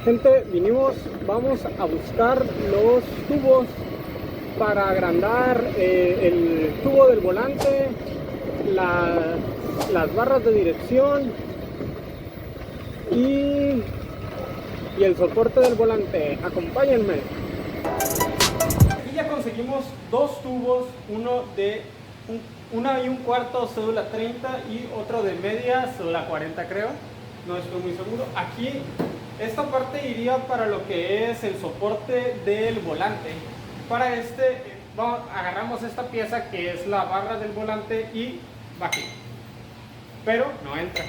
Gente, vamos a buscar los tubos para agrandar el tubo del volante, las barras de dirección y el soporte del volante. Acompáñenme. Aquí ya conseguimos dos tubos, uno de 1,25 cédula 30 y otro de media cédula 40, creo. No estoy muy seguro. Aquí esta parte iría para lo que es el soporte del volante. Para agarramos esta pieza que es la barra del volante y va aquí, pero no entra.